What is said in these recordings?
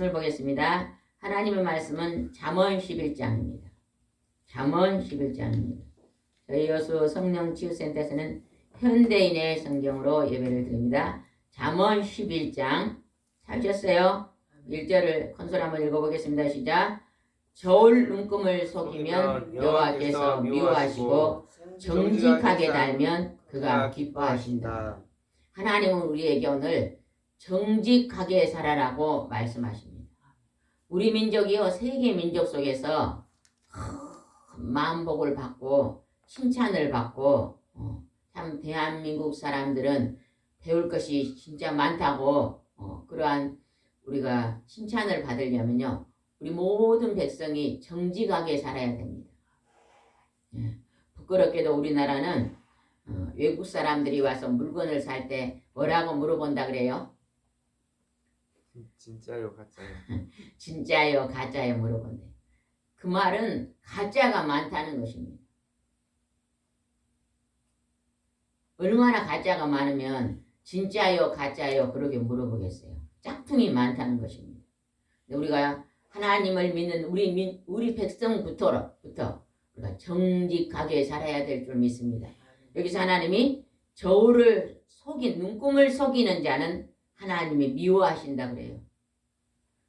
말씀을 보겠습니다. 하나님의 말씀은 잠언 11장입니다. 잠언 11장입니다. 저희 여수 성령치유센터에서는 현대인의 성경으로 예배를 드립니다. 잠언 11장 찾으셨어요? 1절을 컨솔 한번 읽어보겠습니다. 시작. 저울 눈금을 속이면 여호와께서 미워하시고 정직하게 달면 그가 기뻐하신다. 하나님은 우리에게 오늘 정직하게 살아라고 말씀하십니다. 우리 민족이요, 세계 민족 속에서 만복을 받고 칭찬을 받고 참 대한민국 사람들은 배울 것이 진짜 많다고 그러한 우리가 칭찬을 받으려면요, 우리 모든 백성이 정직하게 살아야 됩니다. 부끄럽게도 우리나라는 외국 사람들이 와서 물건을 살 때 뭐라고 물어본다 그래요? 진짜요, 가짜요? 진짜요, 가짜요 물어본대. 그 말은 가짜가 많다는 것입니다. 얼마나 가짜가 많으면 진짜요, 가짜요 그렇게 물어보겠어요. 짝퉁이 많다는 것입니다. 우리가 하나님을 믿는 우리 백성부터 우리가 정직하게 살아야 될 줄 믿습니다. 여기서 하나님이 저울을 눈금을 속이는 자는 하나님이 미워하신다 그래요.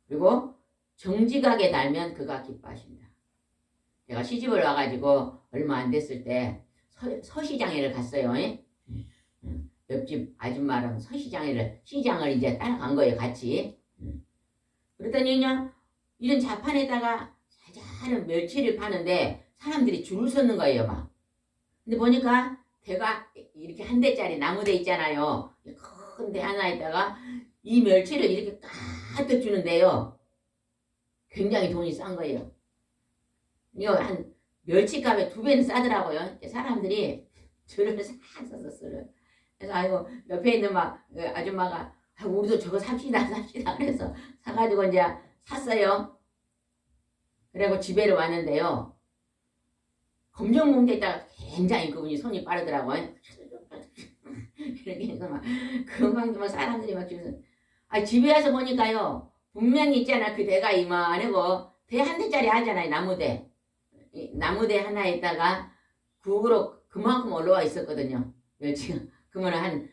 그리고 정직하게 달면 그가 기뻐하신다. 제가 시집을 와가지고 얼마 안 됐을 때 서시장에를 갔어요. 옆집 아줌마랑 시장을 이제 따라간 거예요, 같이. 그랬더니 그냥 이런 자판에다가 자잘한 멸치를 파는데 사람들이 줄을 섰는 거예요, 막. 근데 보니까 대가 이렇게 한 대짜리 나무대 있잖아요. 큰 대 하나에다가 이 멸치를 이렇게 가득 주는데요. 굉장히 돈이 싼 거예요. 이거 한 멸치값에 2배는 싸더라고요. 사람들이 줄을 싹 섰어요. 그래서 아이고 옆에 있는 막 아줌마가 우리도 저거 삽시다 그래서 사가지고 이제 샀어요. 그리고 집에를 왔는데요. 검정공대에다가 굉장히 그분이 손이 빠르더라고요. 이렇게 해서 막 금방 막 사람들이 막 주면서 집에 와서 보니까요, 분명히 있잖아, 그 대가 이만하고 대 한 대짜리 하잖아요, 나무대 하나에다가 국으로 그만큼 올라와 있었거든요. 멸치가. 그러면 한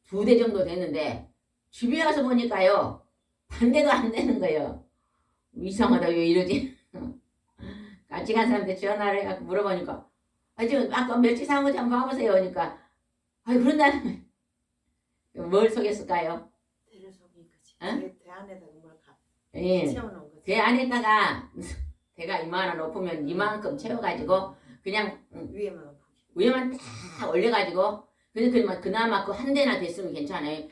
2대 정도 됐는데 집에 와서 보니까요, 반대도 안 되는 거예요. 이상하다, 왜 이러지? 같이 간 사람한테 전화를 해갖고 물어보니까 지금 아까 멸치 사온 거 좀 봐보세요. 그러니까 그런다는 거예요. 뭘 속였을까요? 대를 속인 거지. 응? 대 안에다가 뭘 채워놓은 거지. 대 안에다가 대가 이만한 높으면 이만큼 채워가지고 그냥 위에만 딱 올려가지고 그나마 그 한 대나 됐으면 괜찮아요.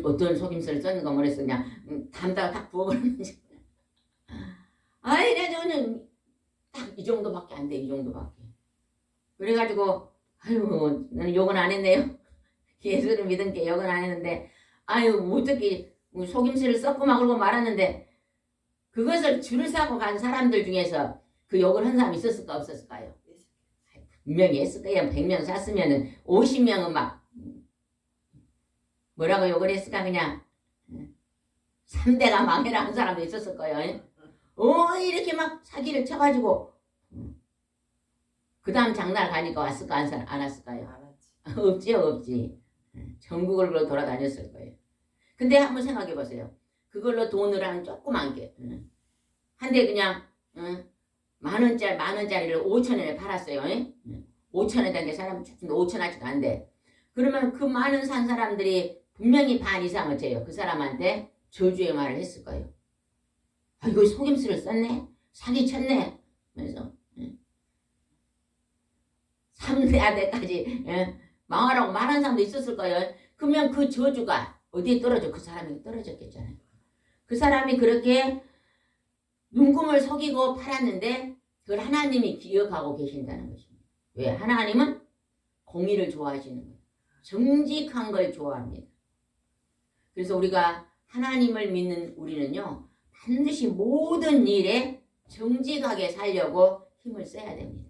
어떤 속임수를 썼는 거 모르겠어. 그냥 담다가 딱 부어버리는 거지. 이래가지고 그냥 딱 이 정도밖에 안 돼. 이 정도밖에. 그래가지고 나는 욕은 안 했네요. 예수를 믿은 게 욕은 안 했는데 어떻게 속임수를 썼고 막 그러고 말았는데 그것을 줄을 서고 간 사람들 중에서 그 욕을 한 사람이 있었을까 없었을까요? 분명히 했을 거예요. 100명 샀으면 50명은 막 뭐라고 욕을 했을까. 그냥 3대가 망해라 한 사람도 있었을 거예요. 이렇게 막 사기를 쳐가지고 그 다음 장날 가니까 왔을까 안 왔을까요? 없지. 전국을 돌아다녔을 거예요. 근데 한번 생각해 보세요. 그걸로 돈을 한 조그만 게 한 대 그냥 만 원짜리를 5,000원에 팔았어요. 5,000원에 단 게 사람 5,000원짜리도 안 돼. 그러면 그 많은 산 사람들이 분명히 반 이상은 져요. 그 사람한테 저주의 말을 했을 거예요. 이거 속임수를 썼네? 사기쳤네? 그래서 3대 아대까지 망하라고 말한 사람도 있었을 거예요. 그러면 그 저주가 어디에 떨어져? 그 사람에게 떨어졌겠잖아요. 그 사람이 그렇게 눈금을 속이고 팔았는데 그걸 하나님이 기억하고 계신다는 것입니다. 왜? 하나님은 공의를 좋아하시는 거예요. 정직한 걸 좋아합니다. 그래서 우리가 하나님을 믿는 우리는요, 반드시 모든 일에 정직하게 살려고 힘을 써야 됩니다.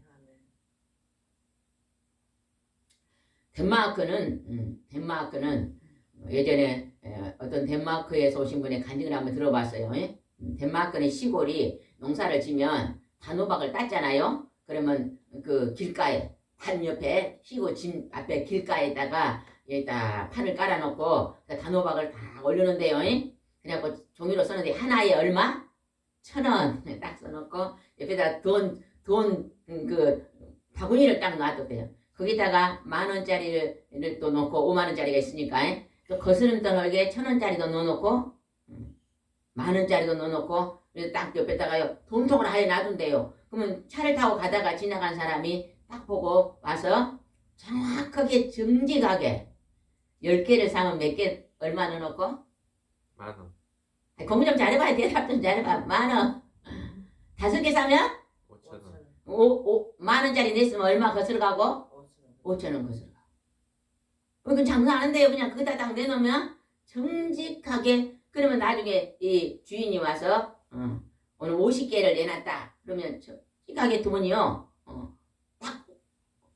덴마크는 예전에 어떤 덴마크에서 오신 분의 간증을 한번 들어봤어요. 덴마크는 시골이 농사를 지면 단호박을 땄잖아요. 그러면 그 길가에 단 옆에 시골 집 앞에 길가에다가 여기다 판을 깔아놓고 단호박을 다 올려놓는데요. 그래갖고 종이로 써는데 하나에 얼마? 1,000원 딱 써놓고 옆에다 그 바구니를 딱 놔뒀대요. 거기다가 10,000원짜리를 또 놓고 50,000원짜리가 있으니까 또 거스름 떠널게 1,000원짜리도 넣어놓고 10,000원짜리도 넣어놓고 그래서 딱 옆에다가 돈통을 아예 놔둔대요. 그러면 차를 타고 가다가 지나간 사람이 딱 보고 와서 정확하게 정직하게 10개를 사면 몇 개 얼마 넣어놓고? 10,000원. 공부 좀 잘해봐야 대답 좀 잘해봐. 10,000원. 5개 사면 5,000원. 10,000원짜리 냈으면 얼마 거슬어가고? 5,000원 거슬어가. 그건 장사 안 한대요. 그냥 거기다 딱 내놓으면 정직하게. 그러면 나중에 이 주인이 와서 오늘 50개를 내놨다. 그러면 정직하게 돈이요. 딱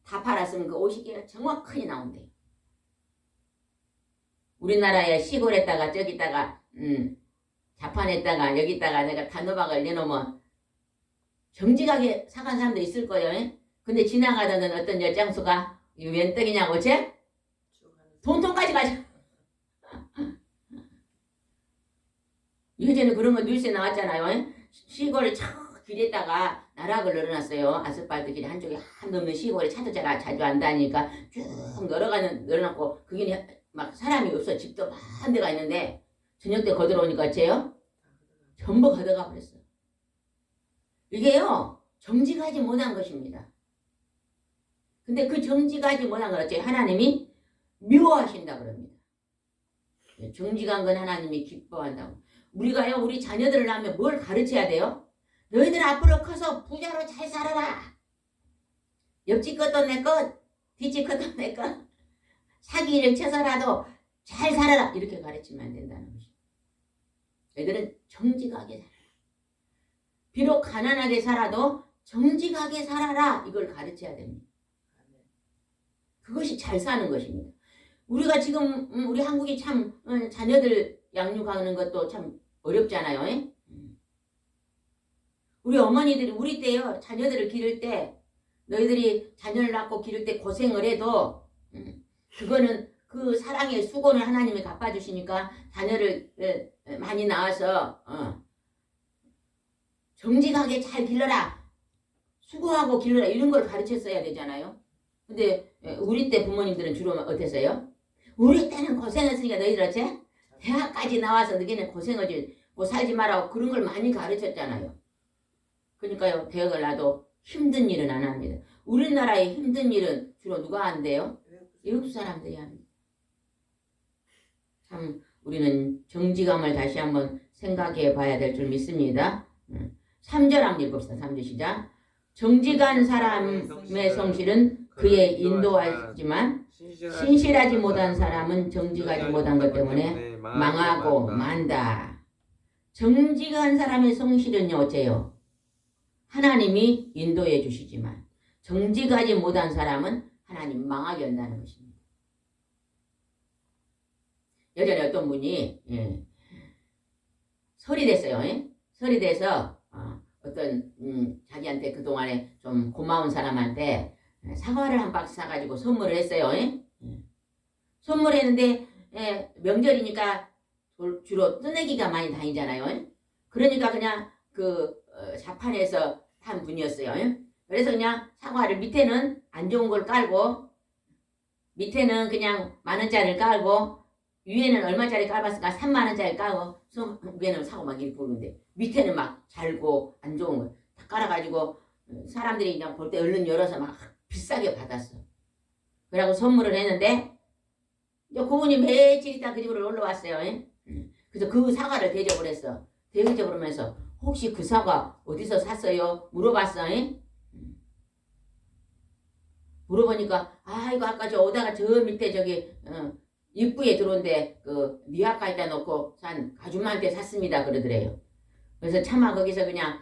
다 팔았으면 그 50개가 정확하게 나온대요. 우리나라에 시골에다가 저기다가 자판에다가 여기다가 내가 단호박을 내놓으면 정직하게 사간 사람도 있을 거예요. 근데 지나가던 어떤 여장수가 이거 웬 떡이냐고 쟤? 돈통까지 가져. 예전에 그런 거 뉴스에 나왔잖아요. 시골을 저 길에다가 나락을 널어놨어요. 아스팔트 길 한쪽에 한 없는 시골에 차도 잘 자주 안 다니니까 쭉 널어놓고 그게 막 사람이 없어. 집도 한 대가 있는데 저녁 때 거들어오니까 어째요? 전부 걷어가 버렸어요. 이게요, 정직하지 못한 것입니다. 근데 그 정직하지 못한 걸 어째 하나님이 미워하신다 그럽니다. 정직한 건 하나님이 기뻐한다고. 우리가요, 우리 자녀들을 낳으면 뭘 가르쳐야 돼요? 너희들 앞으로 커서 부자로 잘 살아라. 옆집 것도 내 것, 뒷집 것도 내 것. 사기를 쳐서라도 잘 살아라. 이렇게 가르치면 안 된다는 것입니다. 애들은 정직하게 살아라. 비록 가난하게 살아도 정직하게 살아라. 이걸 가르쳐야 됩니다. 그것이 잘 사는 것입니다. 우리가 지금 우리 한국이 참 자녀들 양육하는 것도 참 어렵잖아요. 우리 어머니들이 우리 때요, 자녀들을 기를 때 너희들이 자녀를 낳고 기를 때 고생을 해도 그거는 그 사랑의 수고는 하나님이 갚아주시니까 자녀를 많이 낳아서 정직하게 잘 길러라. 수고하고 길러라. 이런 걸 가르쳤어야 되잖아요. 근데 우리 때 부모님들은 주로 어땠어요? 우리 때는 고생했으니까 너희들 어째? 대학까지 나와서 너희는 고생하고 살지 말라고 그런 걸 많이 가르쳤잖아요. 그러니까요, 대학을 나도 힘든 일은 안 합니다. 우리나라의 힘든 일은 주로 누가 한대요? 외국 사람들이 합니다. 참 우리는 정직함을 다시 한번 생각해 봐야 될 줄 믿습니다. 3절 한번 읽읍시다. 3절 시작. 정직한 사람의 성실은 그의 인도하지만 신실하지 못한 사람은 정직하지 못한 것 때문에 망하고 만다. 정직한 사람의 성실은요, 어째요? 하나님이 인도해 주시지만 정직하지 못한 사람은 하나님 망하게 한다는 것입니다. 예전에 어떤 분이 설이 됐어요. 설이 돼서 어떤 자기한테 그동안에 좀 고마운 사람한테 사과를 한 박스 사가지고 선물을 했어요. 선물했는데 명절이니까 주로 뜨내기가 많이 다니잖아요. 그러니까 그냥 그 자판에서 한 분이었어요. 그래서 그냥 사과를 밑에는 안 좋은 걸 깔고 밑에는 그냥 10,000원짜리를 깔고 위에는 얼마짜리 깔았을까? 30,000원짜리 깔고 위에는 사고 막 이렇게 보는데 밑에는 막 잘고 안 좋은 거 다 깔아가지고 사람들이 그냥 볼 때 얼른 열어서 막 비싸게 받았어. 그래갖고 선물을 했는데 이제 그분이 며칠 있다 그 집으로 놀러 왔어요. 그래서 그 사과를 대접을 했어. 대접을 하면서 혹시 그 사과 어디서 샀어요? 물어봤어. 물어보니까 이거 아까 저 오다가 저 밑에 저기 입구에 들어온데 그 미화까지다 놓고 산 아줌마한테 샀습니다 그러더래요. 그래서 차마 거기서 그냥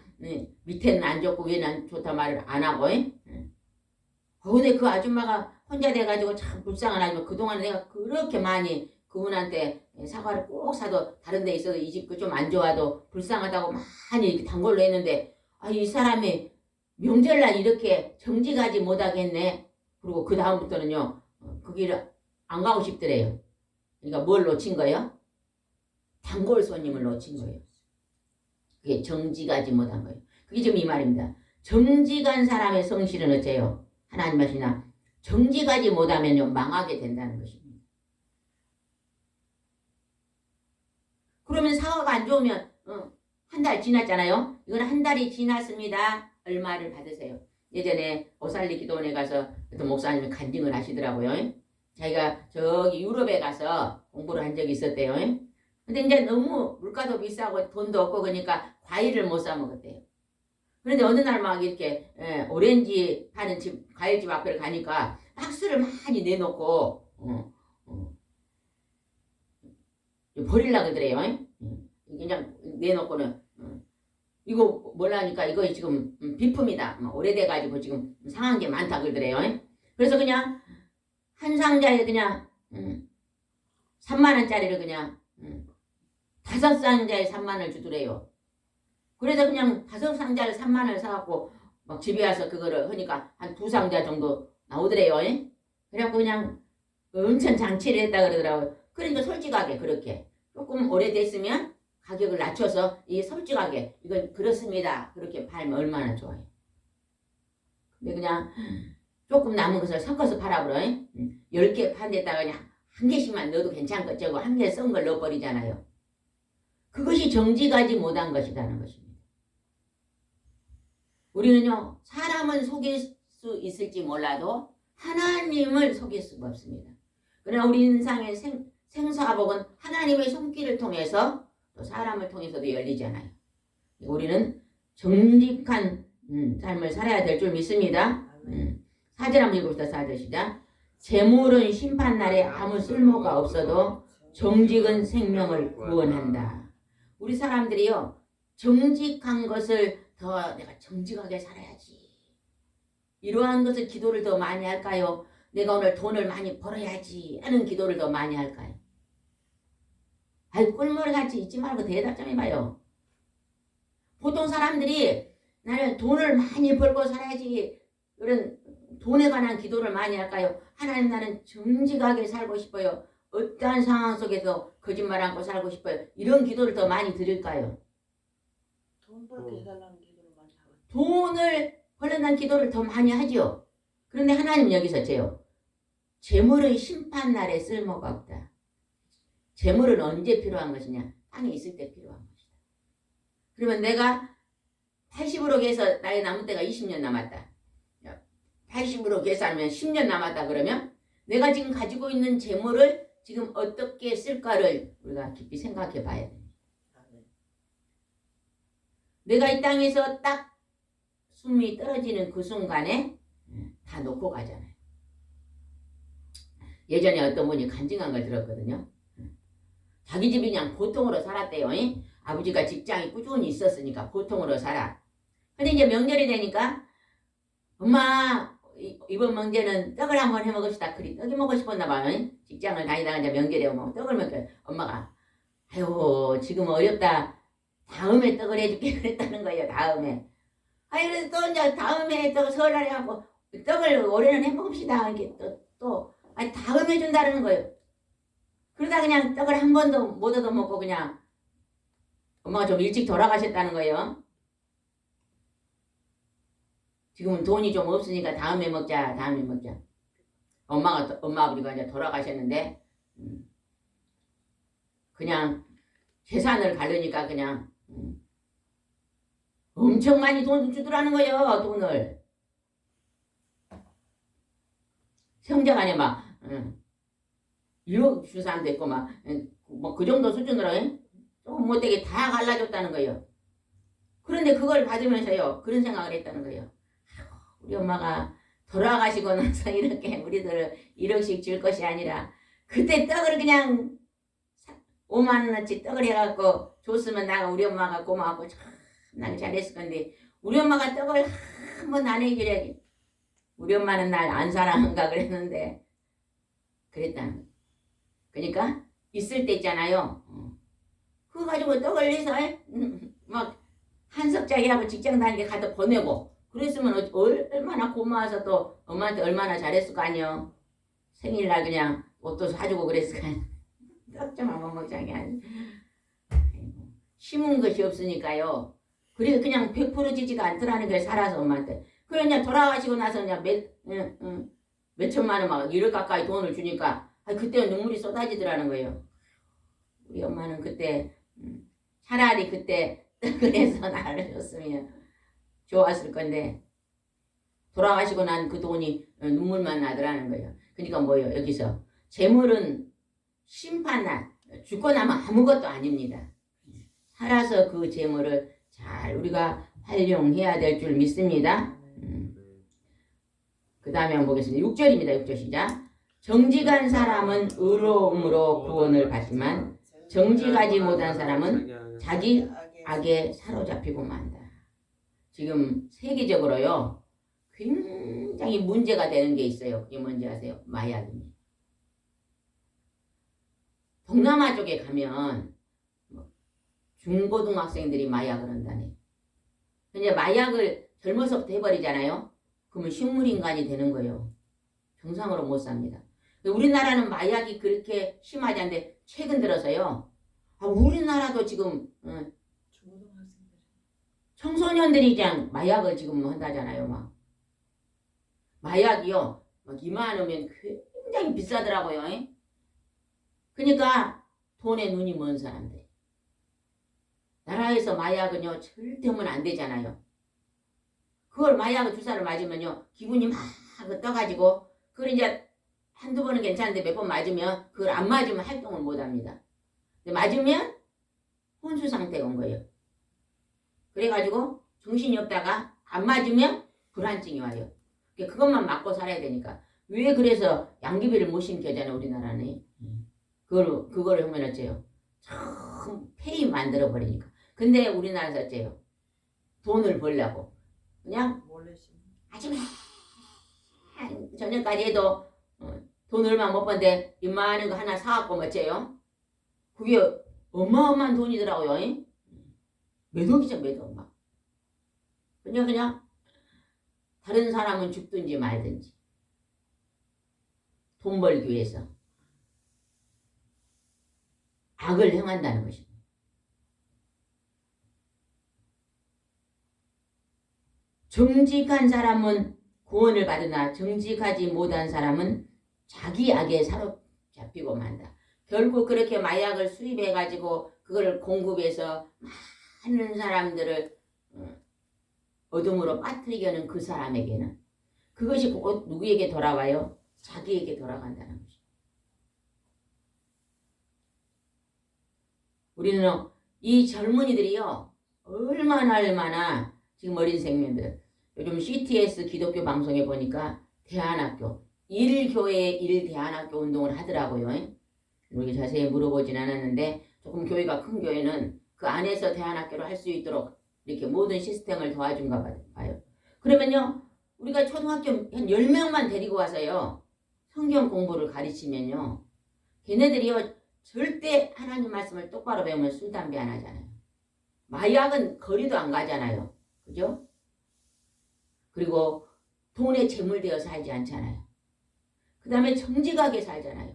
밑에는 안 좋고 위에는 안 좋다 말을 안 하고 근데 그 아줌마가 혼자 돼가지고 참 불쌍한 아줌마. 그동안 내가 그렇게 많이 그분한테 사과를 꼭 사도 다른 데 있어도 이 집 그 좀 안 좋아도 불쌍하다고 많이 이렇게 단골로 했는데 이 사람이 명절날 이렇게 정직하지 못하겠네. 그리고 그 다음부터는요 거기를 안 가고 싶더래요. 그러니까 뭘 놓친 거예요? 단골 손님을 놓친 거예요. 그게 정직하지 못한 거예요. 그게 지금 이 말입니다. 정직한 사람의 성실은 어째요? 하나님 말씀이나 정직하지 못하면요 망하게 된다는 것입니다. 그러면 사과가 안 좋으면 한 달 지났잖아요. 이건 한 달이 지났습니다. 얼마를 받으세요? 예전에 오살리 기도원에 가서 어떤 목사님이 간증을 하시더라고요. 자기가 저기 유럽에 가서 공부를 한 적이 있었대요. 근데 이제 너무 물가도 비싸고 돈도 없고 그러니까 과일을 못 사 먹었대요. 그런데 어느 날 막 이렇게 오렌지 파는 집 과일집 앞에 가니까 박스를 많이 내놓고 버리려고 그러더래요. 그냥 내놓고는 이거 뭐라니까 이거 지금 비품이다. 오래돼가지고 지금 상한 게 많다 그러더래요. 그래서 그냥 한 상자에 그냥 3만 원짜리를 그냥 5상자에 3만 원을 주더래요. 그래서 그냥 5상자를 3만 원을 사갖고 막 집에 와서 그거를 하니까 한 2상자 정도 나오더래요. 그래갖고 그냥 엄청 장치를 했다 그러더라고요. 그러니까 솔직하게 그렇게 조금 오래됐으면 가격을 낮춰서 이게 솔직하게 이건 그렇습니다. 그렇게 팔면 얼마나 좋아요. 근데 그냥 조금 남은 것을 섞어서 팔아버려. 10개 판 데다가 그냥 한 개씩만 넣어도 괜찮겠죠. 한 개 썩은 걸 넣어버리잖아요. 그것이 정직하지 못한 것이라는 것입니다. 우리는요 사람은 속일 수 있을지 몰라도 하나님을 속일 수가 없습니다. 그러나 우리 인생의 생사복은 하나님의 손길을 통해서 또 사람을 통해서도 열리지 않아요. 우리는 정직한 삶을 살아야 될 줄 믿습니다. 4절 한번 읽읍시다. 4절 시작. 재물은 심판날에 아무 쓸모가 없어도 정직은 생명을 구원한다. 우리 사람들이요 정직한 것을 더 내가 정직하게 살아야지 이러한 것을 기도를 더 많이 할까요? 내가 오늘 돈을 많이 벌어야지 하는 기도를 더 많이 할까요? 꿀머리같이 있지 말고 대답 좀 해봐요. 보통 사람들이 나는 돈을 많이 벌고 살아야지 그런 돈에 관한 기도를 많이 할까요? 하나님 나는 정직하게 살고 싶어요. 어떠한 상황 속에서 거짓말 않고 살고 싶어요. 이런 기도를 더 많이 드릴까요? 돈 벌게 해달라는 기도를 많이 하고. 돈을 벌려는 기도를 더 많이 하죠. 그런데 하나님은 여기서 째요. 재물은 심판날에 쓸모가 없다. 재물은 언제 필요한 것이냐? 땅에 있을 때 필요한 것이다. 그러면 내가 80으로 계서 나의 남은 때가 20년 남았다. 80으로 계산하면 10년 남았다 그러면 내가 지금 가지고 있는 재물을 지금 어떻게 쓸까를 우리가 깊이 생각해 봐야 됩니다. 내가 이 땅에서 딱 숨이 떨어지는 그 순간에 다 놓고 가잖아요. 예전에 어떤 분이 간증한 걸 들었거든요. 자기 집이 그냥 보통으로 살았대요. 아버지가 직장이 꾸준히 있었으니까 보통으로 살아. 근데 이제 명절이 되니까 엄마 이번 명절은 떡을 한번 해 먹읍시다. 그리 떡이 먹고 싶었나 봐요. 직장을 다니다가 이제 명절에 오면 떡을 먹고 엄마가 아유 지금 어렵다. 다음에 떡을 해줄게 그랬다는 거예요. 다음에. 그래서 또 이제 다음에 또 설날에 하고 떡을 올해는 해 먹읍시다. 이렇게 또 다음에 준다는 거예요. 그러다 그냥 떡을 한 번도 못 얻어먹고 그냥 엄마가 좀 일찍 돌아가셨다는 거예요. 지금은 돈이 좀 없으니까 다음에 먹자. 엄마 아버지가 이제 돌아가셨는데 그냥 재산을 가르니까 그냥 엄청 많이 돈 주더라는 거예요. 돈을. 형제간에 막 1억 줄 사람도 있고 막 그 정도 수준으로 조금 못되게 다 갈라줬다는 거예요. 그런데 그걸 받으면서요 그런 생각을 했다는 거예요. 우리 엄마가 돌아가시고 나서 이렇게 우리들을 1억씩 줄 것이 아니라 그때 떡을 그냥 5만 원어치 떡을 해갖고 줬으면 나가 우리 엄마가 고마웠고 참 잘했을 건데 우리 엄마가 떡을 한 번 안 해주려 우리 엄마는 날 안 사랑한가 그랬는데 그랬다는 거예요. 그러니까 있을 때 있잖아요. 그거 가지고 떡을 해서 막 한석자기하고 직장 다니게 가서 보내고 그랬으면 얼마나 고마워서 또 엄마한테 얼마나 잘했을 거 아니요. 생일날 그냥 옷도 사주고 그랬을 거 아니요. 떡 좀 한번 먹자기 아니. 심은 것이 없으니까요. 그래 그냥 100% 지지가 않더라는 게 살아서 엄마한테. 그래 그냥 돌아가시고 나서 그냥 몇 천만 원 막 1억 가까이 돈을 주니까 그때 눈물이 쏟아지더라는 거예요. 우리 엄마는 그때 차라리 그때 떡을 해서 나를 줬으면 좋았을 건데 돌아가시고 난 그 돈이 눈물만 나더라는 거예요. 그러니까 뭐예요? 여기서 재물은 심판날 죽고 나면 아무것도 아닙니다. 살아서 그 재물을 잘 우리가 활용해야 될 줄 믿습니다. 그 다음에 한번 보겠습니다. 6절입니다. 6절 시작. 정직한 사람은 의로움으로 구원을 받지만 정직하지 못한 사람은 자기 악에 사로잡히고 만다. 지금 세계적으로요. 굉장히 문제가 되는 게 있어요. 그게 뭔지 아세요? 마약입니다. 동남아 쪽에 가면 중고등학생들이 마약을 한다네. 근데 마약을 젊어서부터 해버리잖아요. 그러면 식물인간이 되는 거예요. 정상으로 못 삽니다. 우리나라는 마약이 그렇게 심하지 않은데 최근 들어서요. 우리나라도 지금 청소년들이 그냥 마약을 지금 한다잖아요. 막 마약이요. 막 이만하면 굉장히 비싸더라고요. 그러니까 돈에 눈이 먼 사람들. 나라에서 마약은요 절대 하면 안 되잖아요. 그걸 마약을 주사를 맞으면요 기분이 막 떠가지고 그걸 이제 한두 번은 괜찮은데 몇 번 맞으면 그걸 안 맞으면 활동을 못 합니다. 근데 맞으면 혼수 상태가 온 거예요. 그래가지고 정신이 없다가 안 맞으면 불안증이 와요. 그것만 맞고 살아야 되니까. 왜 그래서 양귀비를 못 심겨잖아요 우리나라는. 그거를 하면 어째요? 참 폐이 만들어 버리니까. 근데 우리나라에서 어째요? 돈을 벌려고 그냥 아주 저녁까지 해도 돈 얼마 못 번데 이만한 거 하나 사갖고 어째요? 그게 어마어마한 돈이더라고요. 매독이죠 매독 막. 그냥 다른 사람은 죽든지 말든지 돈 벌기 위해서 악을 행한다는 것입니다. 정직한 사람은 구원을 받으나 정직하지 못한 사람은 자기 악에 사로잡히고 만다. 결국 그렇게 마약을 수입해가지고 그걸 공급해서 많은 사람들을 어둠으로 빠뜨리려는 그 사람에게는 그것이 곧 누구에게 돌아와요? 자기에게 돌아간다는 것입니다. 우리는 이 젊은이들이요 얼마나 지금 어린 생명들 요즘 CTS 기독교 방송에 보니까 대안학교 1교회 1대안학교 운동을 하더라고요. 우리 자세히 물어보진 않았는데 조금 교회가 큰 교회는 그 안에서 대안학교를 할 수 있도록 이렇게 모든 시스템을 도와준가 봐요. 그러면요 우리가 초등학교 한 10명만 데리고 와서요 성경 공부를 가르치면요 걔네들이요 절대 하나님 말씀을 똑바로 배우면 술, 담배 안 하잖아요. 마약은 거리도 안 가잖아요. 그죠? 그리고 돈에 재물되어 살지 않잖아요. 그 다음에 정직하게 살잖아요.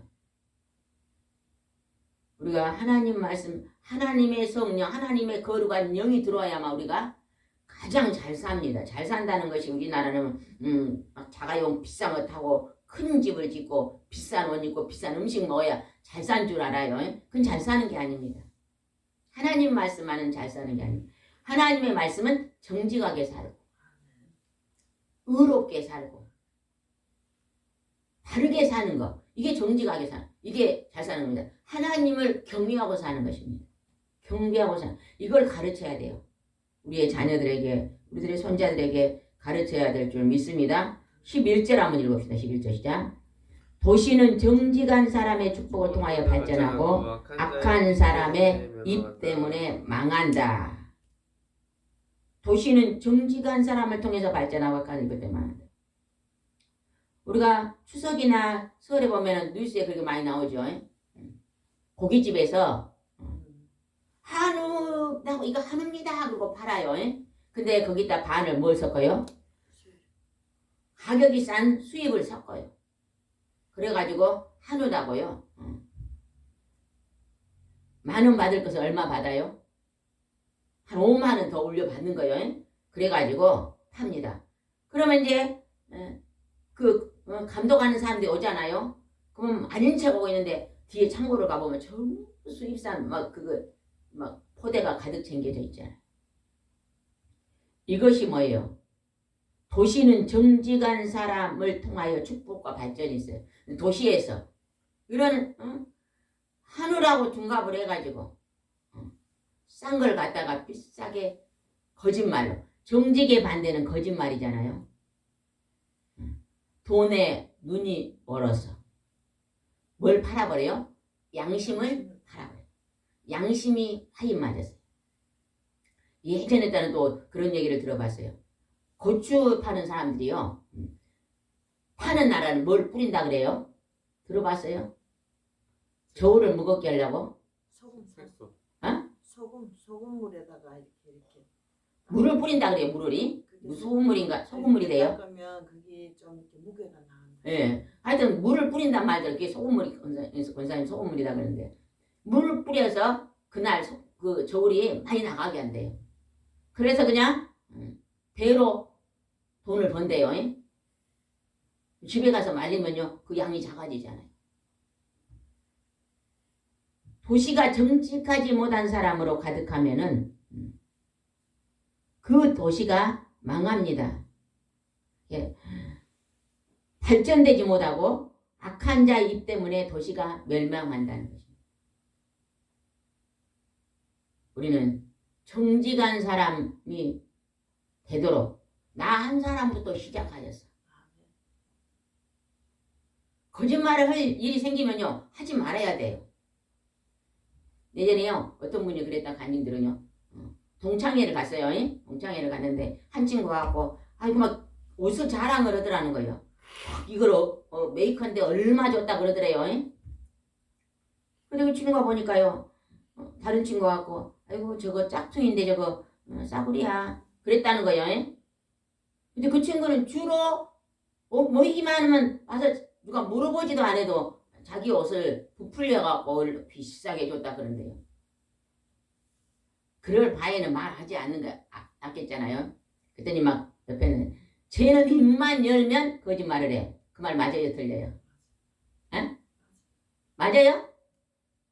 우리가 하나님 말씀, 하나님의 성령, 하나님의 거룩한 영이 들어와야만 우리가 가장 잘 삽니다. 잘 산다는 것이 우리나라는 막 자가용 비싼 거 타고 큰 집을 짓고 비싼 옷 입고 비싼 음식 먹어야 잘 산 줄 알아요. 그건 잘 사는 게 아닙니다. 하나님 말씀만은 잘 사는 게 아닙니다. 하나님의 말씀은 정직하게 살고 의롭게 살고 바르게 사는 거 이게 정직하게 사는 이게 잘 사는 겁니다. 하나님을 경외하고 사는 것입니다. 경배하고 사는 이걸 가르쳐야 돼요. 우리의 자녀들에게 우리들의 손자들에게 가르쳐야 될 줄 믿습니다. 11절 한번 읽읍시다. 11절 시작. 도시는 정직한 사람의 축복을 통하여 발전하고 악한 사람의 입 때문에 망한다. 도시는 정직한 사람을 통해서 발전하고 악한 입 때문에 망한다. 우리가 추석이나 설에 보면 뉴스에 그렇게 많이 나오죠. 고깃집에서 한우, 나 이거 한우입니다. 그러고 팔아요. 근데 거기다 반을 뭘 섞어요? 가격이 싼 수입을 섞어요. 그래가지고 한우다고요. 10,000원 받을 것을 얼마 받아요? 한 5만 원 더 올려 받는 거예요. 그래가지고 팝니다. 그러면 이제 감독하는 사람들이 오잖아요. 그럼 아닌 척 오고 있는데 뒤에 창고를 가보면 전부 수입산 막 포대가 가득 챙겨져 있잖아요. 이것이 뭐예요? 도시는 정직한 사람을 통하여 축복과 발전이 있어요. 도시에서 이런 한우라고 둔갑을 해가지고 싼 걸 갖다가 비싸게 거짓말로, 정직의 반대는 거짓말이잖아요. 돈에 눈이 멀어서 뭘 팔아버려요? 양심을 팔아버려요. 양심이 화인 맞았어요. 예전에 따른 또 그런 얘기를 들어봤어요. 고추 파는 사람들이요, 파는 나라는 뭘 뿌린다 그래요? 들어봤어요? 저울을 무겁게 하려고? 색소. 소금물에다가 이렇게 물을 뿌린다 그래요. 물이 무슨 물인가? 소금물이 돼요? 그러면 그게 좀 이렇게 무게가 나는데. 예. 하여튼 물을 뿌린단 말이죠. 그게 소금물이 권사님 소금물이다 그러는데 물을 뿌려서 그날 그 저울이 많이 나가게 한대요. 그래서 그냥 배로 돈을 번대요. 집에 가서 말리면요 그 양이 작아지잖아요. 도시가 정직하지 못한 사람으로 가득하면은 그 도시가 망합니다. 예. 발전되지 못하고 악한 자 입 때문에 도시가 멸망한다는 것입니다. 우리는 정직한 사람이 되도록 나 한 사람부터 시작하였어. 거짓말을 할 일이 생기면요 하지 말아야 돼요. 예전에요 어떤 분이 그랬다 간증들은요 동창회를 갔어요. 동창회를 갔는데 한 친구가 갖고 아이고 막 옷을 자랑을 하더라는 거예요. 이걸 메이커인데 얼마 줬다 그러더래요. 근데 그 친구가 보니까요 다른 친구가 갖고 아이고 저거 짝퉁인데 저거 싸구리야 그랬다는 거예요. 근데 그 친구는 주로 모이기만 하면 와서 누가 물어보지도 안 해도 자기 옷을 부풀려 갖고 비싸게 줬다 그런대요. 그럴 바에는 말하지 않는 거 낫겠잖아요. 그랬더니 막 옆에는 쟤는 입만 열면 거짓말을 해. 그 말 맞아요, 틀려요? 에? 맞아요?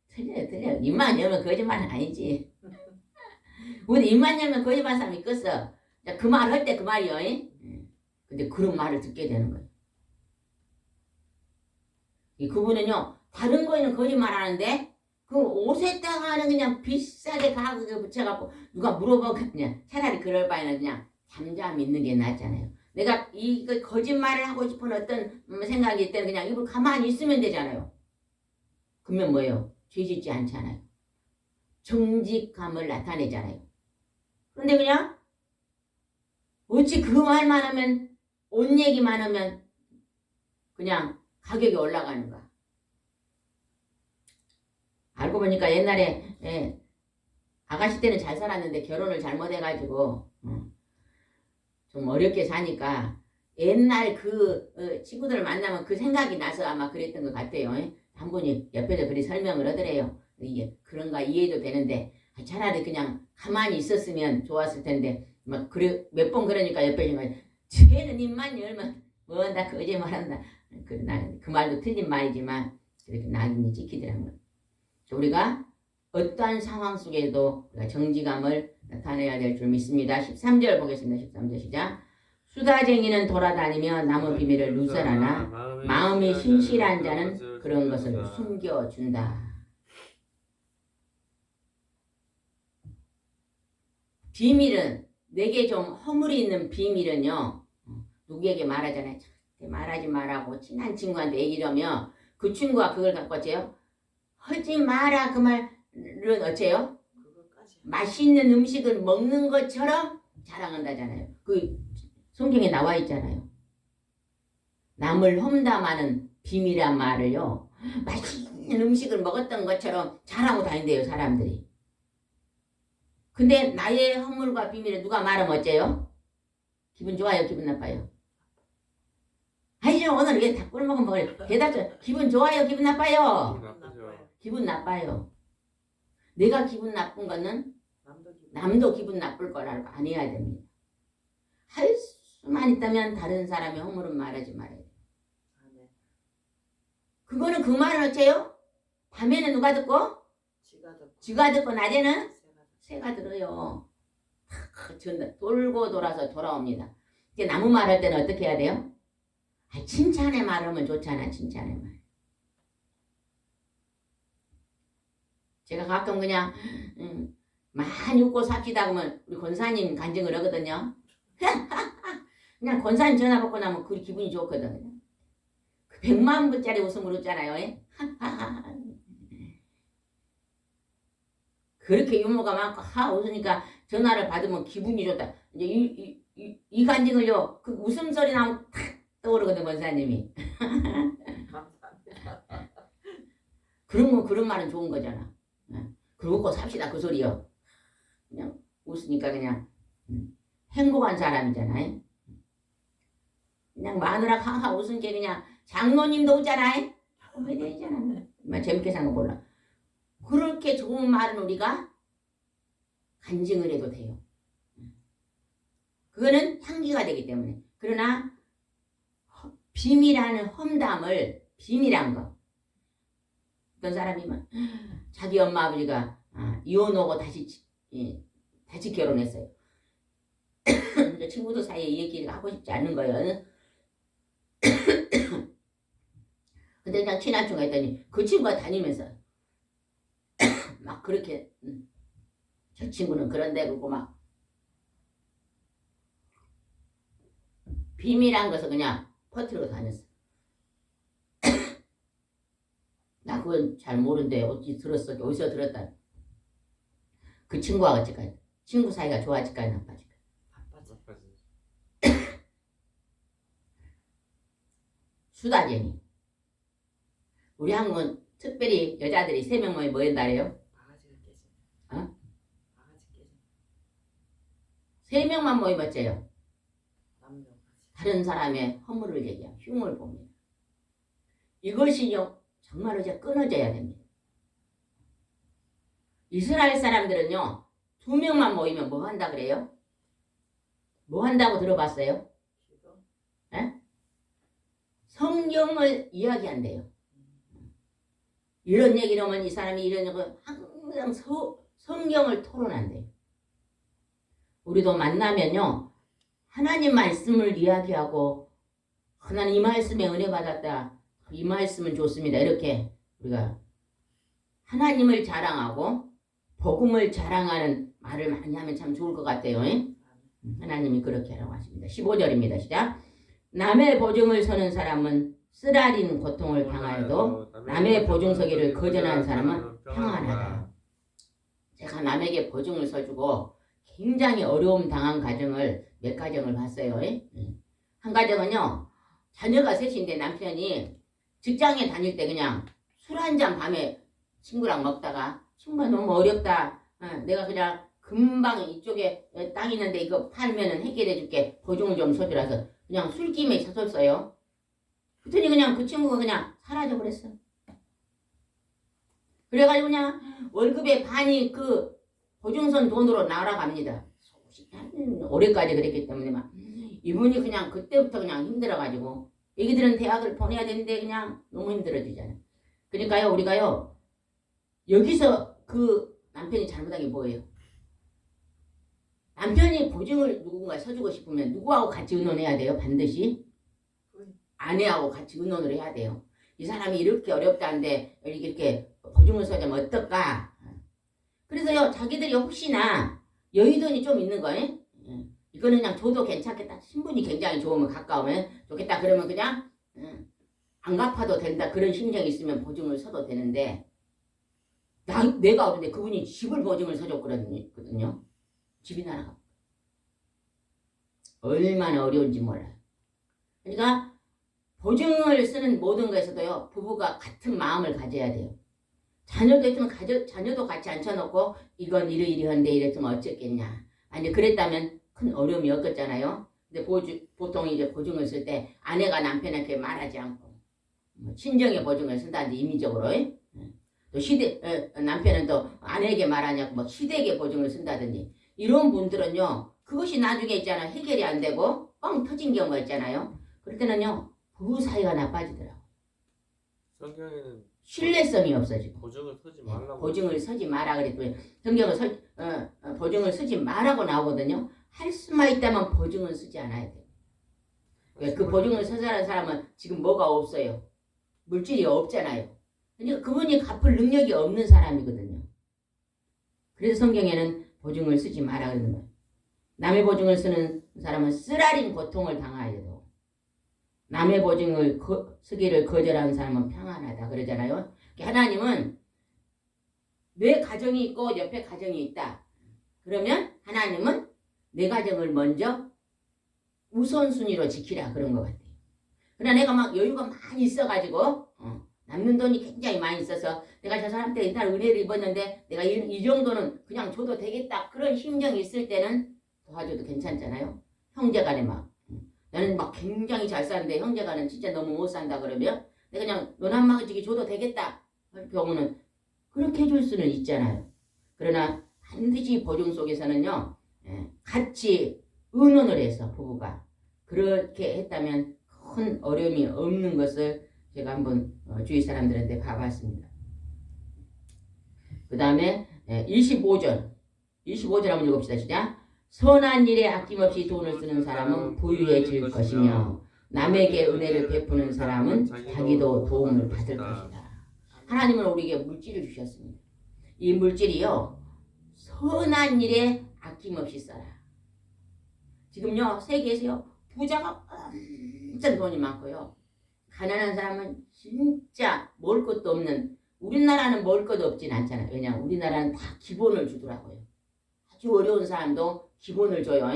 틀려요. 입만 열면 거짓말은 아니지. 우리 입만 열면 거짓말 사람이 있겠어. 그 말 할 때 그 말이요. 근데 그런 말을 듣게 되는 거예요. 그분은요 다른 거에는 거짓말 하는데 그 옷에다가는 그냥 비싸게 가격을 붙여갖고 누가 물어보고 그냥 차라리 그럴 바에는 그냥 잠잠히 있는 게 낫잖아요. 내가 이거 거짓말을 하고 싶은 어떤 생각이 있을 때는 그냥 입을 가만히 있으면 되잖아요. 그러면 뭐예요? 죄짓지 않잖아요. 정직함을 나타내잖아요. 그런데 그냥 어찌 그 말만 하면 옷 얘기만 하면 그냥 가격이 올라가는가. 알고 보니까 옛날에 아가씨 때는 잘 살았는데 결혼을 잘못해가지고 좀 어렵게 사니까 옛날 그 친구들을 만나면 그 생각이 나서 아마 그랬던 것 같아요. 한 분이 옆에서 그리 설명을 하더래요. 이게 그런가 이해도 되는데 차라리 그냥 가만히 있었으면 좋았을 텐데 막 그래 몇 번 그러니까 옆에 있는 쟤는 입만 열면 뭐한다 거짓말한다. 그 말도 틀린 말이지만 그렇게 낙인이 찍히더라고요. 우리가 어떠한 상황 속에도 우리가 정직함을 나타내야 될 줄 믿습니다. 13절 보겠습니다. 13절 시작. 수다쟁이는 돌아다니며 남의 비밀을 누설하나 마음이 신실한 자는 그런 것을 숨겨준다. 비밀은 내게 좀 허물이 있는 비밀은요 누구에게 말하잖아요. 말하지 말라고 친한 친구한테 얘기를 하면 그 친구가 그걸 갖고 어째요? 하지 마라 그 말은 어째요? 그거까지. 맛있는 음식을 먹는 것처럼 자랑한다잖아요. 그 성경에 나와 있잖아요. 남을 험담하는 비밀한 말을요. 맛있는 음식을 먹었던 것처럼 자랑하고 다닌대요 사람들이. 근데 나의 허물과 비밀을 누가 말하면 어째요? 기분 좋아요 기분 나빠요? 아니죠 오늘 왜 다 꿀먹은 먹으래 대답 기분 좋아요 기분 나빠요? 기분 나쁘죠. 기분 나빠요. 내가 기분 나쁜 거는 남도 기분. 남도 기분 나쁠 거라고 안 해야 됩니다. 할 수만 있다면 다른 사람의 허물은 말하지 말아야 돼요. 아, 네. 그거는 그 말은 어째요? 밤에는 누가 듣고? 지가 듣고. 쥐가 듣고 낮에는 새가 듣고. 새가 들어요. 돌고 돌아서 돌아옵니다. 이제 나무 말할 때는 어떻게 해야 돼요? 아, 칭찬의 말하면 좋잖아 칭찬의 말. 제가 가끔 그냥 많이 웃고 삽시다 그러면 우리 권사님 간증을 하거든요. 그냥 권사님 전화 받고 나면 그 기분이 좋거든요. 그 100만 불짜리 웃음을 웃잖아요. 그렇게 유머가 많고 웃으니까 전화를 받으면 기분이 좋다. 이제 이 간증을요 그 웃음소리 나면 탁 떠오르거든 권사님이. 감사합니다. 그런 말은 좋은 거잖아. 그러고 삽시다 그 소리요. 그냥 웃으니까 그냥 행복한 사람이잖아요. 그냥 마누라 하하 웃은 게 그냥 장로님도 웃잖아요. 왜 되잖아. 재밌게 사는 거 몰라. 그렇게 좋은 말은 우리가 간증을 해도 돼요. 그거는 향기가 되기 때문에. 그러나 비밀하는 험담을 비밀한 거. 어떤 사람이면 자기 엄마 아버지가 이혼하고 다시 결혼했어요. 친구들 사이에 이 얘기를 하고 싶지 않은 거예요. 근데 그냥 친한 친구가 있더니 그 친구가 다니면서 막 그렇게 저 친구는 그런데 그러고 막 비밀한 것을 그냥 퍼뜨리고 다녔어. 나 그건 잘 모르는데 어디 들었어? 어디서 들었다? 그 친구와 어찌까지 친구 사이가 좋아질까요? 나빠질까요? 바빠지. 수다쟁이. 우리 한국은 특별히 여자들이 3명 모인다래요. 바가지가 깨지. 어? 바가지 깨지. 3명만 모이면 어째요? 남녀까지. 다른 사람의 허물을 얘기하고 흉을 봅니다. 이것이요 정말로 이제 끊어져야 됩니다. 이스라엘 사람들은요 2명만 모이면 뭐 한다 그래요? 뭐 한다고 들어봤어요? 기도. 성경을 이야기한대요. 이런 얘기를 하면 이 사람이 이런 얘기를 항상 성경을 토론한대요. 우리도 만나면요 하나님 말씀을 이야기하고 하나님 이 말씀에 은혜 받았다. 이 말씀은 좋습니다. 이렇게 우리가 하나님을 자랑하고 복음을 자랑하는 말을 많이 하면 참 좋을 것 같아요. 하나님이 그렇게 하라고 하십니다. 15절입니다. 시작. 남의 보증을 서는 사람은 쓰라린 고통을 당하여도 남의 보증서기를 거절하는 사람은 평안하다. 제가 남에게 보증을 서주고 굉장히 어려움 당한 가정을 몇 가정을 봤어요. 한 가정은요 자녀가 셋인데 남편이 직장에 다닐 때 그냥 술 한 잔 밤에 친구랑 먹다가 친구가 너무 어렵다. 내가 그냥 금방 이쪽에 땅 있는데 이거 팔면은 해결해 줄게. 보증을 좀 서주라서 그냥 술김에 쳤었어요. 그랬더니 그냥 그 친구가 그냥 사라져 버렸어. 그래가지고 그냥 월급의 반이 그 보증선 돈으로 날아갑니다. 올해까지 그랬기 때문에 막 이분이 그냥 그때부터 그냥 힘들어가지고 애기들은 대학을 보내야 되는데 그냥 너무 힘들어지잖아요. 그러니까요 우리가요 여기서 그 남편이 잘못한 게 뭐예요? 남편이 보증을 누군가 서주고 싶으면 누구하고 같이 의논해야 돼요? 반드시 아내하고 같이 의논을 해야 돼요. 이 사람이 이렇게 어렵다는데 이렇게 보증을 서자면 어떨까? 그래서요 자기들이 혹시나 여유돈이 좀 있는 거예요. 이거는 그냥 줘도 괜찮겠다. 신분이 굉장히 좋으면 가까우면 좋겠다. 그러면 그냥 안 갚아도 된다. 그런 심정이 있으면 보증을 서도 되는데 내가 어른데 그분이 집을 보증을 서줬거든요. 집이 날아가. 얼마나 어려운지 몰라요. 그러니까 보증을 쓰는 모든 것에서도요. 부부가 같은 마음을 가져야 돼요. 자녀도 있으면 자녀도 같이 앉혀놓고 이건 이러이러한데 이랬으면 어쩌겠냐. 아니 그랬다면 큰 어려움이 없겠잖아요. 근데 보통 이제 보증을 쓸 때 아내가 남편한테 말하지 않고 친정의 보증을 쓴다든지 임의적으로 또 남편은 또 아내에게 말하냐고 뭐 시댁의 보증을 쓴다든지 이런 분들은요. 그것이 나중에 있잖아 해결이 안 되고 뻥 터진 경우가 있잖아요. 그럴 때는요. 부부 사이가 나빠지더라고. 성경에는 신뢰성이 없어지고. 보증을 서지 말라고. 보증을 서지 마라 그랬더니 성경은 보증을 쓰지 마라고 나오거든요. 할 수만 있다면 보증은 쓰지 않아야 돼요. 그 보증을 서자는 사람은 지금 뭐가 없어요. 물질이 없잖아요. 그러니까 그분이 갚을 능력이 없는 사람이거든요. 그래서 성경에는 보증을 쓰지 마라 그러는 거예요. 남의 보증을 쓰는 사람은 쓰라린 고통을 당하여도 남의 보증을 쓰기를 거절하는 사람은 평안하다 그러잖아요. 하나님은 내 가정이 있고 옆에 가정이 있다. 그러면 하나님은 내 가정을 먼저 우선순위로 지키라 그런 것 같아요. 그러나 내가 막 여유가 많이 있어가지고 남는 돈이 굉장히 많이 있어서 내가 저 사람한테 일단 은혜를 입었는데 내가 이 정도는 그냥 줘도 되겠다. 그런 심정이 있을 때는 도와줘도 괜찮잖아요. 형제간에 막 나는 막 굉장히 잘 사는데 형제간은 진짜 너무 못 산다 그러면 내가 그냥 넌 한 마디씩 줘도 되겠다. 그 경우는 그렇게 해줄 수는 있잖아요. 그러나 반드시 보증 속에서는요. 같이 의논을 해서 부부가 그렇게 했다면 큰 어려움이 없는 것을 제가 한번 주위 사람들한테 봐봤습니다. 그 다음에 25절 한번 읽읍시다. 시작. 선한 일에 아낌없이 돈을 쓰는 사람은 부유해질 것이며 남에게 은혜를 베푸는 사람은 자기도 도움을 받을 것이다. 하나님은 우리에게 물질을 주셨습니다. 이 물질이요. 선한 일에 아낌없이 써라. 지금요. 세계에서요. 부자가 엄청 돈이 많고요. 가난한 사람은 진짜 먹을 것도 없는 우리나라는 먹을 것도 없진 않잖아요. 왜냐하면 우리나라는 다 기본을 주더라고요. 아주 어려운 사람도 기본을 줘요.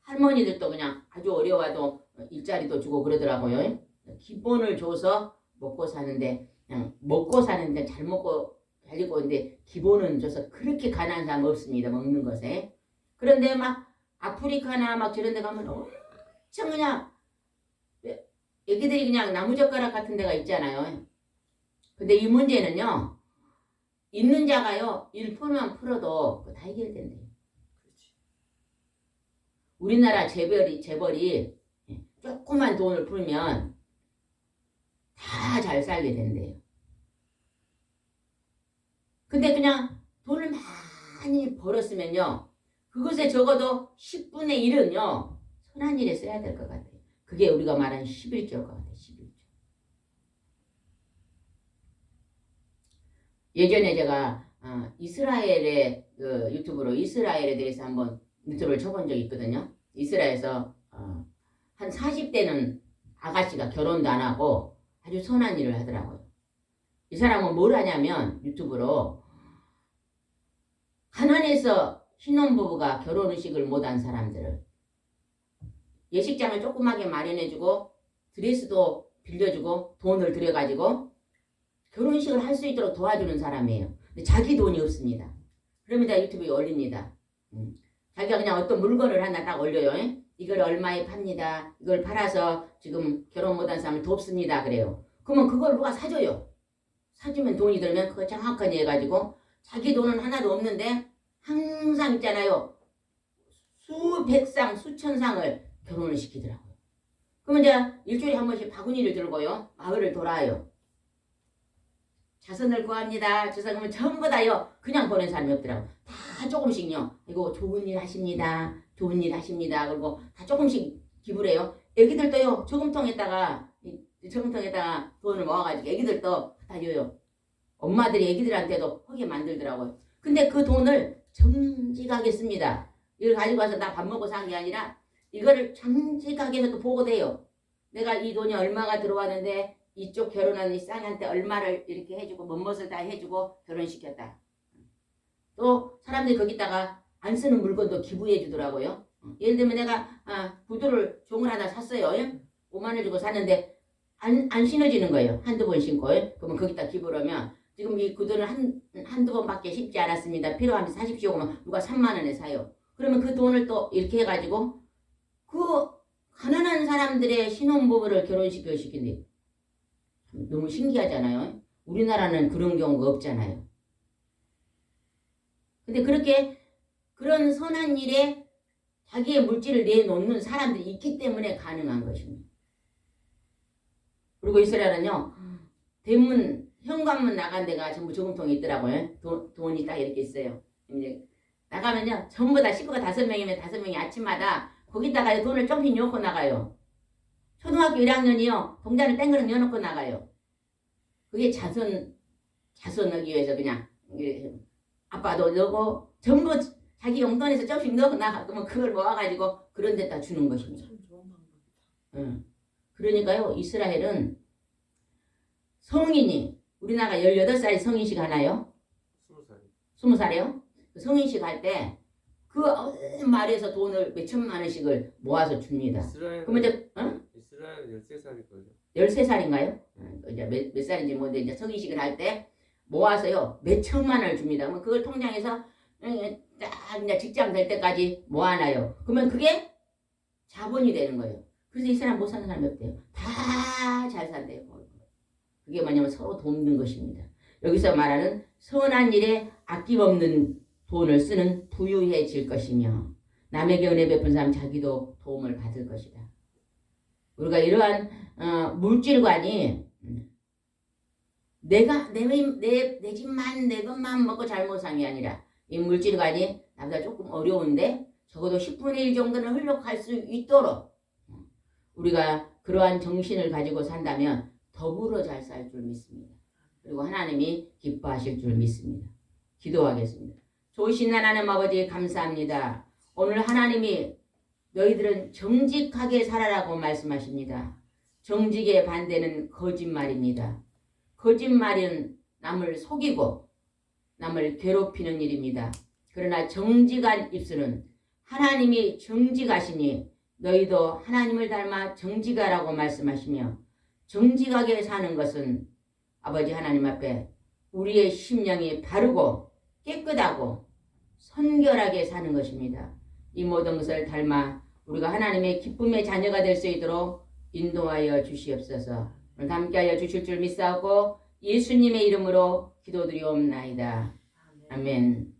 할머니들도 그냥 아주 어려워도 일자리도 주고 그러더라고요. 기본을 줘서 먹고 사는데 그냥 먹고 사는데 잘 먹고 잘 입고 있는데 기본은 줘서 그렇게 가난한 사람 없습니다. 먹는 것에. 그런데 막 아프리카나 막 저런 데 가면 엄청 그냥 애기들이 그냥 나무젓가락 같은 데가 있잖아요. 근데 이 문제는요. 있는 자가요. 1%만 풀어도 다 해결된대요. 우리나라 재벌이 조그만 돈을 풀면 다 잘 살게 된대요. 근데 그냥 돈을 많이 벌었으면요. 그것에 적어도 10분의 1은요. 선한 일에 써야 될 것 같아요. 그게 우리가 말하는 11조일 것 같아요. 11조. 예전에 제가 이스라엘의 유튜브로 이스라엘에 대해서 한번 유튜브를 쳐본 적이 있거든요. 이스라엘에서 한 40대는 아가씨가 결혼도 안 하고 아주 선한 일을 하더라고요. 이 사람은 뭘 하냐면 유튜브로 가난해서 신혼부부가 결혼의식을 못한 사람들을 예식장을 조그맣게 마련해주고 드레스도 빌려주고 돈을 들여가지고 결혼식을 할 수 있도록 도와주는 사람이에요. 근데 자기 돈이 없습니다. 그러면 유튜브에 올립니다. 자기가 그냥 어떤 물건을 하나 딱 올려요. 이걸 얼마에 팝니다. 이걸 팔아서 지금 결혼 못한 사람을 돕습니다. 그래요. 그러면 그걸 누가 사줘요. 사주면 돈이 들면 그거 정확하게 해가지고 자기 돈은 하나도 없는데 항상 있잖아요. 수백 상, 수천 상을 결혼을 시키더라고요. 그러면 이제 일주일에 한 번씩 바구니를 들고요. 마을을 돌아요. 자선을 구합니다. 그러면 전부 다요. 그냥 보낸 사람이 없더라고요. 다 조금씩요. 이거 좋은 일 하십니다. 좋은 일 하십니다. 그리고 다 조금씩 기부를 해요. 애기들도요. 저금통에다가 돈을 모아가지고 애기들도 다 줘요. 엄마들이 애기들한테도 하게 만들더라고요. 근데 그 돈을 정직하게 씁니다. 이걸 가지고 와서 나 밥 먹고 산 게 아니라 이거를 장직하게 해서 또 보고 돼요. 내가 이 돈이 얼마가 들어왔는데 이쪽 결혼한 이 쌍한테 얼마를 이렇게 해주고 멋을 다 해주고 결혼시켰다. 또 사람들이 거기다가 안 쓰는 물건도 기부해 주더라고요. 예를 들면 내가 구두를 종을 하나 샀어요. 5만 원 주고 샀는데 안 신어지는 거예요. 한두 번 신고. 그러면 거기다 기부를 하면 지금 이 구두는 한두 번밖에 신지 않았습니다. 필요하면 사십시오. 그러면 누가 3만 원에 사요. 그러면 그 돈을 또 이렇게 해가지고 그 가난한 사람들의 신혼부부를 결혼시킨대. 너무 신기하잖아요. 우리나라는 그런 경우가 없잖아요. 근데 그렇게 그런 선한 일에 자기의 물질을 내놓는 사람들이 있기 때문에 가능한 것입니다. 그리고 이스라엘은요, 대문, 현관문 나간 데가 전부 저금통이 있더라고요. 돈이 딱 이렇게 있어요. 이제 나가면요, 전부 다 식구가 5명이면 5명이 아침마다 거기다가 돈을 조금씩 넣고 나가요. 초등학교 1학년이요, 동전을 땡그릇 넣어놓고 나가요. 그게 자손 하기 위해서 그냥, 아빠도 넣고, 전부 자기 용돈에서 조금씩 넣고 나가. 그러면 그걸 모아가지고 그런 데다 주는 것입니다. 참 좋은 방법이다. 응. 그러니까요, 이스라엘은 성인이, 우리나라가 18살이 성인식 하나요? 20살. 20살이요? 성인식 할 때, 그 말에서 돈을 몇 천만 원씩을 모아서 줍니다. 그러면 이제, 이스라엘은 13살일걸요. 13살인가요? 이제 몇 살인지 모르는데, 이제 성인식을 할 때 모아서요, 몇 천만 원을 줍니다. 그러면 그걸 통장에서 딱 이제 직장 될 때까지 모아놔요. 그러면 그게 자본이 되는 거예요. 그래서 이 사람 못 사는 사람이 없대요. 다 잘 산대요. 그게 뭐냐면 서로 돕는 것입니다. 여기서 말하는 선한 일에 아낌없는 돈을 쓰는 부유해질 것이며 남에게 은혜 베푼 사람 자기도 도움을 받을 것이다. 우리가 이러한 물질관이 내가 내 집만 내 것만 먹고 잘못 산 게 아니라 이 물질관이 나보다 조금 어려운데 적어도 10분의 1 정도는 흘러갈 수 있도록 우리가 그러한 정신을 가지고 산다면 더불어 잘 살 줄 믿습니다. 그리고 하나님이 기뻐하실 줄 믿습니다. 기도하겠습니다. 좋으신 하나님 아버지 감사합니다. 오늘 하나님이 너희들은 정직하게 살아라고 말씀하십니다. 정직의 반대는 거짓말입니다. 거짓말은 남을 속이고 남을 괴롭히는 일입니다. 그러나 정직한 입술은 하나님이 정직하시니 너희도 하나님을 닮아 정직하라고 말씀하시며 정직하게 사는 것은 아버지 하나님 앞에 우리의 심령이 바르고 깨끗하고 선결하게 사는 것입니다. 이 모든 것을 닮아 우리가 하나님의 기쁨의 자녀가 될 수 있도록 인도하여 주시옵소서. 오늘 함께하여 주실 줄 믿사오고 예수님의 이름으로 기도드리옵나이다. 아멘.